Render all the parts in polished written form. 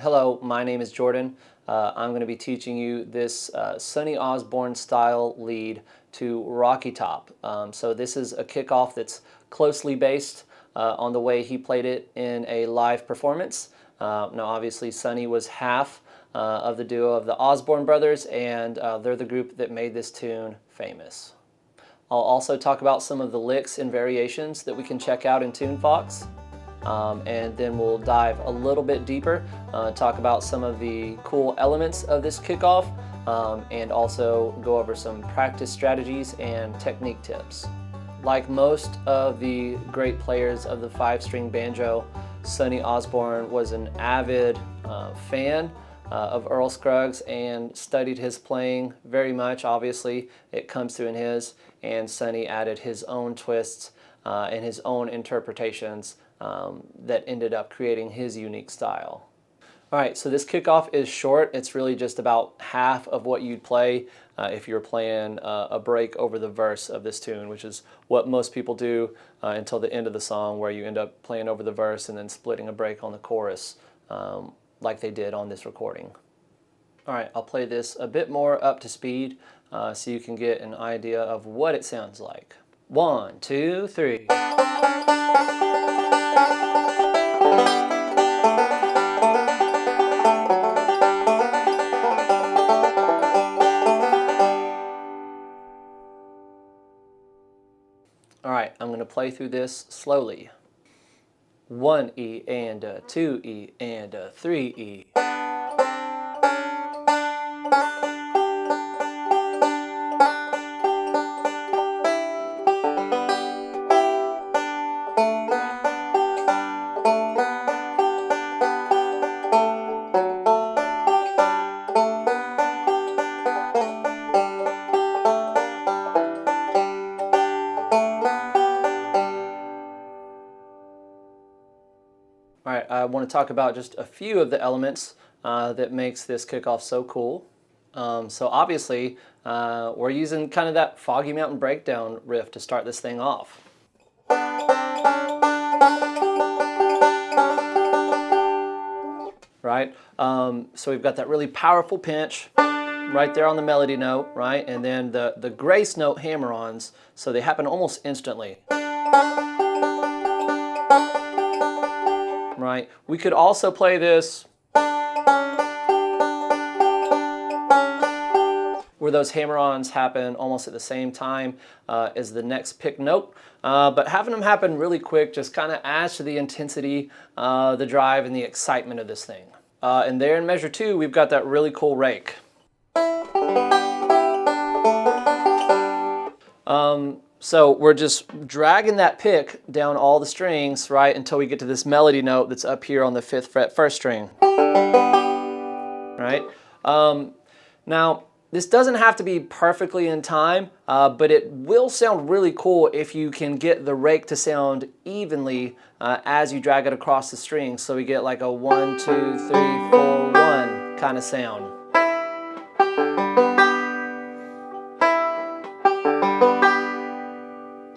Hello, my name is Jordan. I'm going to be teaching you this Sonny Osborne-style lead to Rocky Top. So this is a kickoff that's closely based on the way he played it in a live performance. Now obviously Sonny was half of the duo of the Osborne brothers, and they're the group that made this tune famous. I'll also talk about some of the licks and variations that we can check out in Tunefox. And then we'll dive a little bit deeper, talk about some of the cool elements of this kickoff, and also go over some practice strategies and technique tips. Like most of the great players of the 5-string banjo, Sonny Osborne was an avid fan of Earl Scruggs and studied his playing very much. Obviously, it comes through in his, and Sonny added his own twists and his own interpretations that ended up creating his unique style. All right, so this kickoff is short. It's really just about half of what you'd play if you're playing a break over the verse of this tune, which is what most people do until the end of the song, where you end up playing over the verse and then splitting a break on the chorus like they did on this recording. All right, I'll play this a bit more up to speed so you can get an idea of what it sounds like. 1, 2, 3. All right, I'm going to play through this slowly. 1 E and a 2 E and a 3 E. All right, I want to talk about just a few of the elements that makes this kickoff so cool. So obviously, we're using kind of that Foggy Mountain Breakdown riff to start this thing off. Right? So we've got that really powerful pinch right there on the melody note, right? And then the grace note hammer-ons, so they happen almost instantly. Right? We could also play this where those hammer-ons happen almost at the same time as the next pick note, but having them happen really quick just kind of adds to the intensity, the drive, and the excitement of this thing. And there in measure 2, we've got that really cool rake. So we're just dragging that pick down all the strings, right, until we get to this melody note that's up here on the 5th fret 1st string. Right? Now, this doesn't have to be perfectly in time, but it will sound really cool if you can get the rake to sound evenly as you drag it across the strings. So we get like a 1, 2, 3, 4, 1 kind of sound.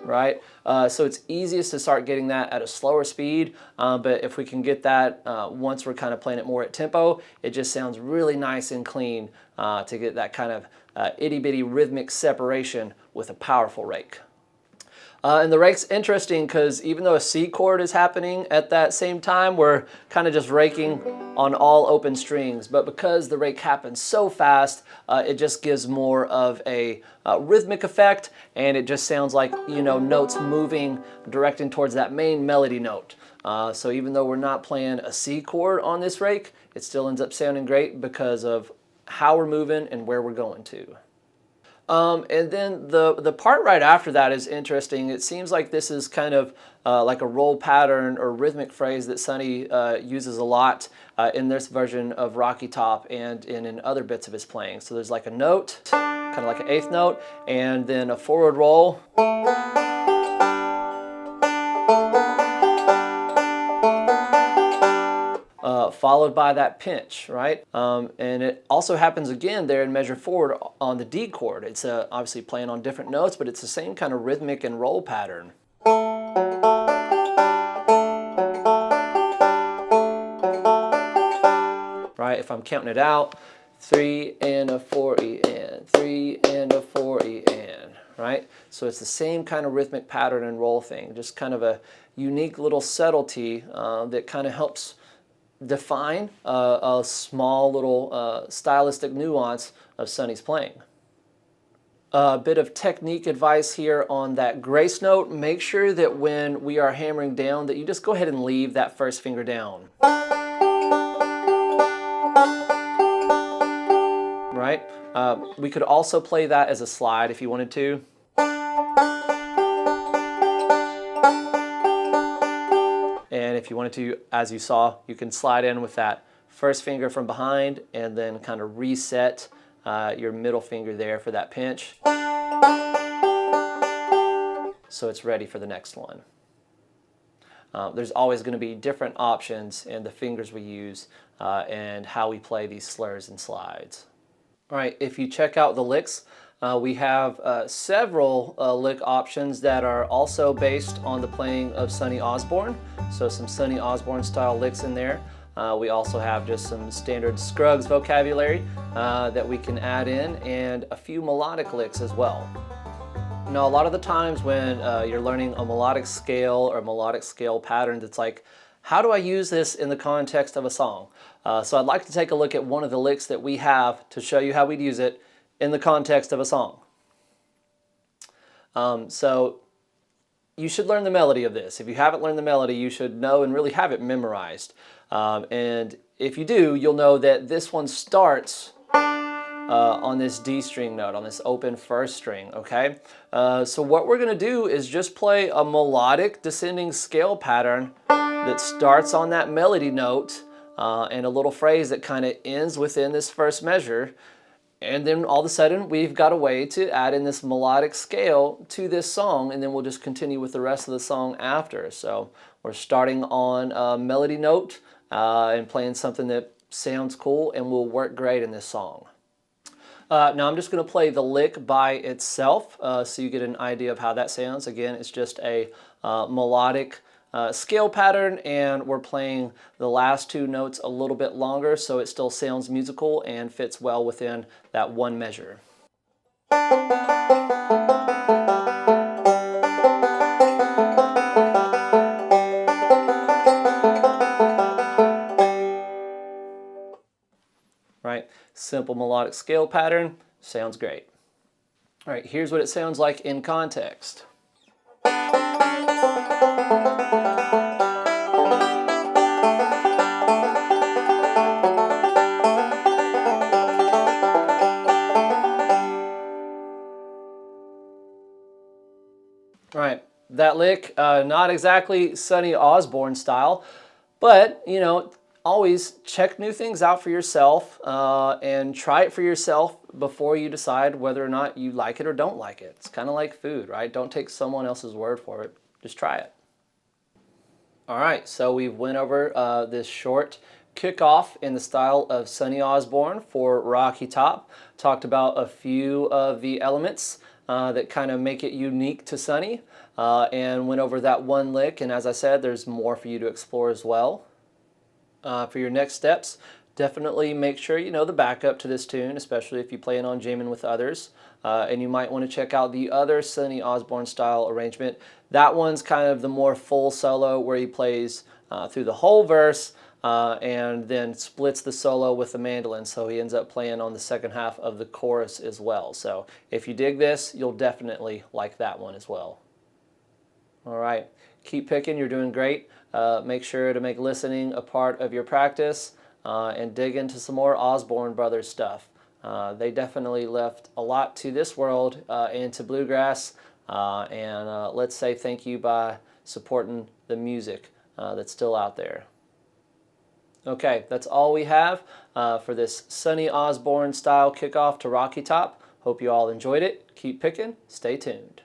Right? So it's easiest to start getting that at a slower speed, but if we can get that once we're kind of playing it more at tempo, it just sounds really nice and clean to get that kind of itty-bitty rhythmic separation with a powerful rake. And the rake's interesting because even though a C chord is happening at that same time, we're kind of just raking on all open strings. But because the rake happens so fast, it just gives more of a rhythmic effect, and it just sounds like, you know, notes moving, directing towards that main melody note. So even though we're not playing a C chord on this rake, it still ends up sounding great because of how we're moving and where we're going to. And then the part right after that is interesting. It seems like this is kind of like a roll pattern or rhythmic phrase that Sonny uses a lot in this version of Rocky Top and in other bits of his playing. So there's like a note, kind of like an 8th note, and then a forward roll. Followed by that pinch, right? And it also happens again there in measure 4 on the D chord. It's obviously playing on different notes, but it's the same kind of rhythmic and roll pattern. right? If I'm counting it out, 3 and a 4 E and 3 and a 4 E and, right? So it's the same kind of rhythmic pattern and roll thing, just kind of a unique little subtlety that kind of helps define a small little stylistic nuance of Sonny's playing. A bit of technique advice here on that grace note. Make sure that when we are hammering down that you just go ahead and leave that first finger down. Right? We could also play that as a slide if you wanted to. And if you wanted to, as you saw, you can slide in with that first finger from behind and then kind of reset your middle finger there for that pinch. So it's ready for the next one. There's always going to be different options in the fingers we use and how we play these slurs and slides. All right, if you check out the licks, we have several lick options that are also based on the playing of Sonny Osborne. So some Sonny Osborne style licks in there. We also have just some standard Scruggs vocabulary that we can add in, and a few melodic licks as well. Now, a lot of the times when you're learning a melodic scale or melodic scale patterns, it's like, how do I use this in the context of a song? So I'd like to take a look at one of the licks that we have to show you how we'd use it in the context of a song. So you should learn the melody of this. If you haven't learned the melody, you should know and really have it memorized. And if you do, you'll know that this one starts on this D string note, on this open first string, okay? So what we're gonna do is just play a melodic descending scale pattern that starts on that melody note and a little phrase that kind of ends within this first measure. And then all of a sudden, we've got a way to add in this melodic scale to this song, and then we'll just continue with the rest of the song after. So we're starting on a melody note and playing something that sounds cool and will work great in this song. Now I'm just going to play the lick by itself so you get an idea of how that sounds. Again, it's just a melodic scale pattern, and we're playing the last two notes a little bit longer so it still sounds musical and fits well within that one measure. Right, simple melodic scale pattern, sounds great. All right, here's what it sounds like in context. Right, that lick, not exactly Sonny Osborne style, but you know, always check new things out for yourself and try it for yourself before you decide whether or not you like it or don't like it. It's kind of like food, right? Don't take someone else's word for it. Just try it. All right, so we've went over this short kickoff in the style of Sonny Osborne for Rocky Top. Talked about a few of the elements that kind of make it unique to Sonny and went over that one lick. And as I said, there's more for you to explore as well. For your next steps, definitely make sure you know the backup to this tune, especially if you plan on jamming with others. And you might want to check out the other Sonny Osborne style arrangement. That one's kind of the more full solo where he plays through the whole verse and then splits the solo with the mandolin, so he ends up playing on the second half of the chorus as well. So if you dig this, you'll definitely like that one as well. All right, keep picking, you're doing great. Make sure to make listening a part of your practice and dig into some more Osborne Brothers stuff. They definitely left a lot to this world and to bluegrass, and let's say thank you by supporting the music that's still out there. Okay, that's all we have for this Sonny Osborne style kickoff to Rocky Top. Hope you all enjoyed it. Keep picking, stay tuned.